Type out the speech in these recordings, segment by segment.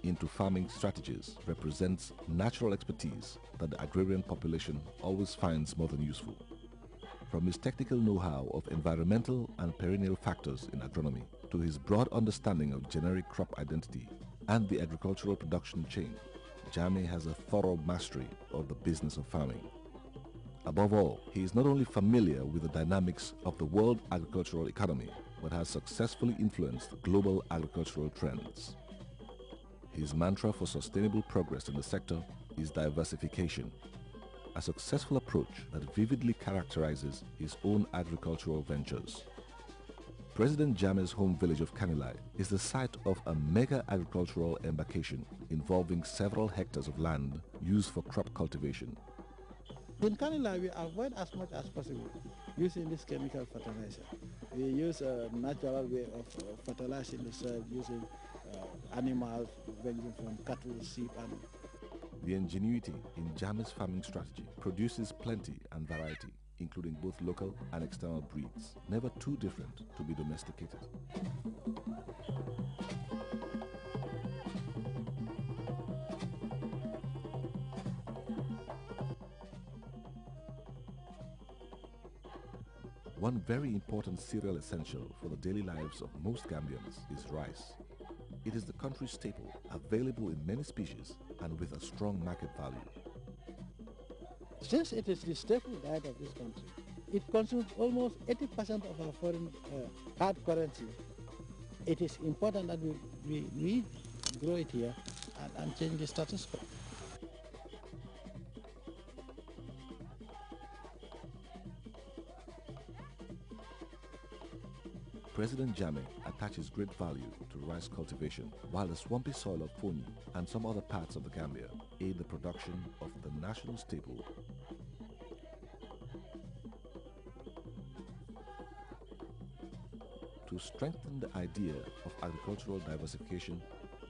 into farming strategies represents natural expertise that the agrarian population always finds more than useful. From his technical know-how of environmental and perennial factors in agronomy to his broad understanding of generic crop identity and the agricultural production chain, Jame has a thorough mastery of the business of farming. Above all, he is not only familiar with the dynamics of the world agricultural economy, but has successfully influenced global agricultural trends. His mantra for sustainable progress in the sector is diversification, a successful approach that vividly characterizes his own agricultural ventures. President Jame's home village of Kanilai is the site of a mega agricultural embarkation involving several hectares of land used for crop cultivation. In Kanilai, we avoid as much as possible using this chemical fertilizer. We use a natural way of fertilizing the soil using animals ranging from cattle, sheep, and... The ingenuity in Jame's farming strategy produces plenty and variety, including both local and external breeds, never too different to be domesticated. One very important cereal essential for the daily lives of most Gambians is rice. It is the country's staple, available in many species and with a strong market value. Since it is the staple diet of this country, it consumes almost 80% of our foreign hard currency. It is important that we grow it here and change the status quo. President Jame attaches great value to rice cultivation, while the swampy soil of Foni and some other parts of the Gambia aid the production of the national staple. To strengthen the idea of agricultural diversification,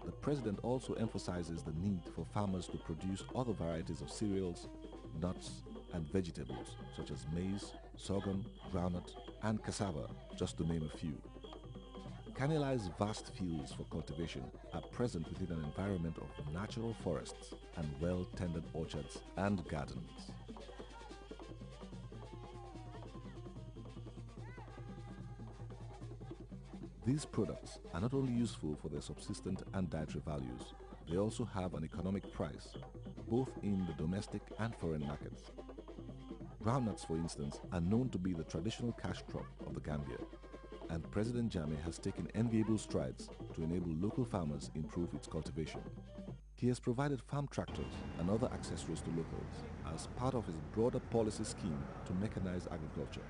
the President also emphasizes the need for farmers to produce other varieties of cereals, nuts, and vegetables such as maize, sorghum, groundnut, and cassava, just to name a few. Kanilai's vast fields for cultivation are present within an environment of natural forests and well-tended orchards and gardens. These products are not only useful for their subsistent and dietary values, they also have an economic price, both in the domestic and foreign markets. Groundnuts, for instance, are known to be the traditional cash crop of the Gambia, and President Jame has taken enviable strides to enable local farmers improve its cultivation. He has provided farm tractors and other accessories to locals as part of his broader policy scheme to mechanize agriculture.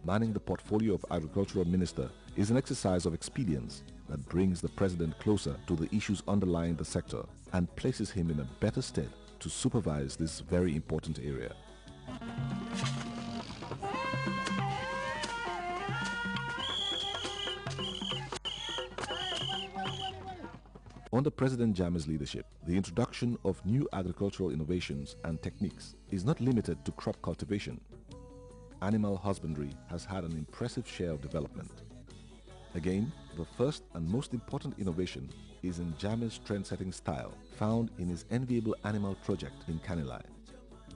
Manning the portfolio of Agricultural Minister is an exercise of expedience that brings the President closer to the issues underlying the sector and places him in a better stead to supervise this very important area. Under President Jame's leadership, the introduction of new agricultural innovations and techniques is not limited to crop cultivation. Animal husbandry has had an impressive share of development. Again, the first and most important innovation is in Jame's trend-setting style, found in his enviable animal project in Kanilai.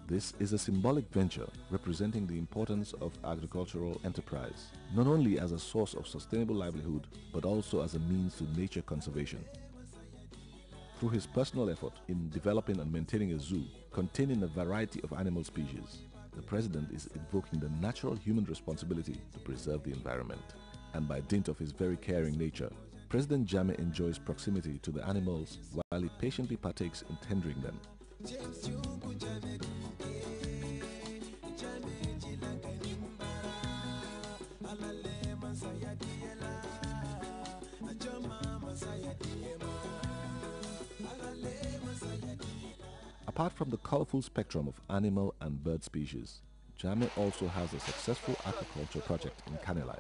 This is a symbolic venture representing the importance of agricultural enterprise, not only as a source of sustainable livelihood, but also as a means to nature conservation. Through his personal effort in developing and maintaining a zoo containing a variety of animal species, the President is invoking the natural human responsibility to preserve the environment. And by dint of his very caring nature, President Jame enjoys proximity to the animals while he patiently partakes in tendering them. Apart from the colorful spectrum of animal and bird species, Jame also has a successful aquaculture project in Kanilai.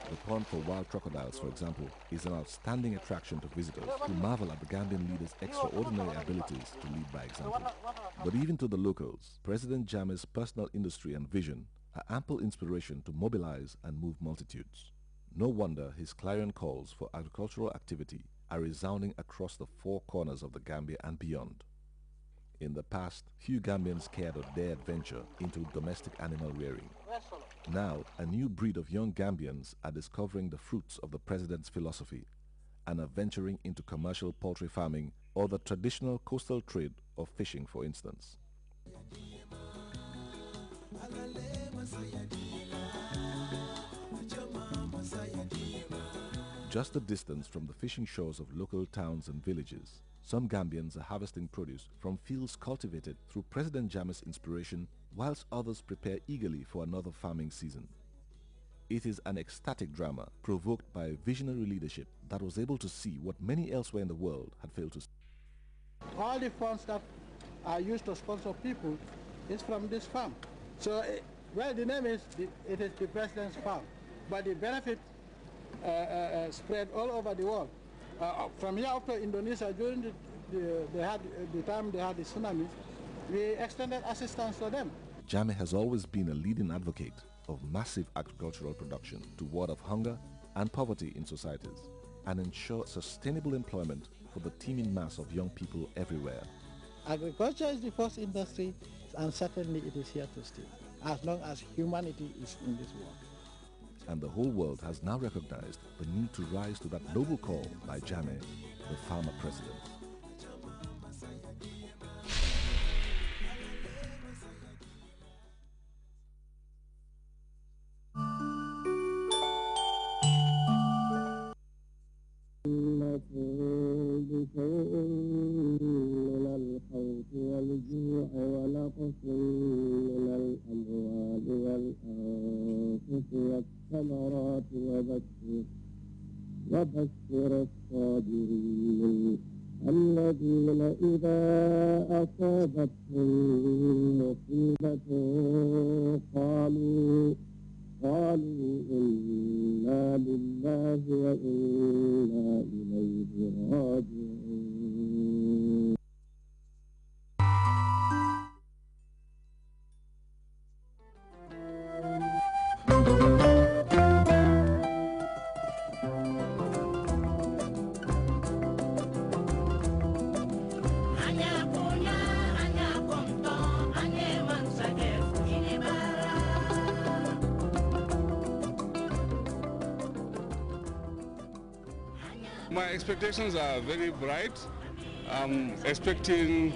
The pond for wild crocodiles, for example, is an outstanding attraction to visitors who marvel at the Gambian leader's extraordinary abilities to lead by example. But even to the locals, President Jammeh's personal industry and vision are ample inspiration to mobilize and move multitudes. No wonder his clarion calls for agricultural activity are resounding across the four corners of the Gambia and beyond. In the past, few Gambians cared or dared venture into domestic animal rearing. Now, a new breed of young Gambians are discovering the fruits of the president's philosophy and are venturing into commercial poultry farming or the traditional coastal trade of fishing, for instance. Just a distance from the fishing shores of local towns and villages, some Gambians are harvesting produce from fields cultivated through President Jammeh's inspiration, whilst others prepare eagerly for another farming season. It is an ecstatic drama provoked by visionary leadership that was able to see what many elsewhere in the world had failed to see. All the funds that are used to sponsor people is from this farm. So, well, the name is, it is the president's farm, but the benefit spread all over the world. From here up to Indonesia, during the time they had the tsunamis, we extended assistance to them. Jammeh has always been a leading advocate of massive agricultural production to ward off hunger and poverty in societies and ensure sustainable employment for the teeming mass of young people everywhere. Agriculture is the first industry, and certainly it is here to stay, as long as humanity is in this world. And the whole world has now recognized the need to rise to that noble call by Jammeh, the farmer president. وبشر الصابرين الذين إذا أصابتهم مصيبة قالوا إنا لله وإنا إليه راجعون. My expectations are very bright. I'm expecting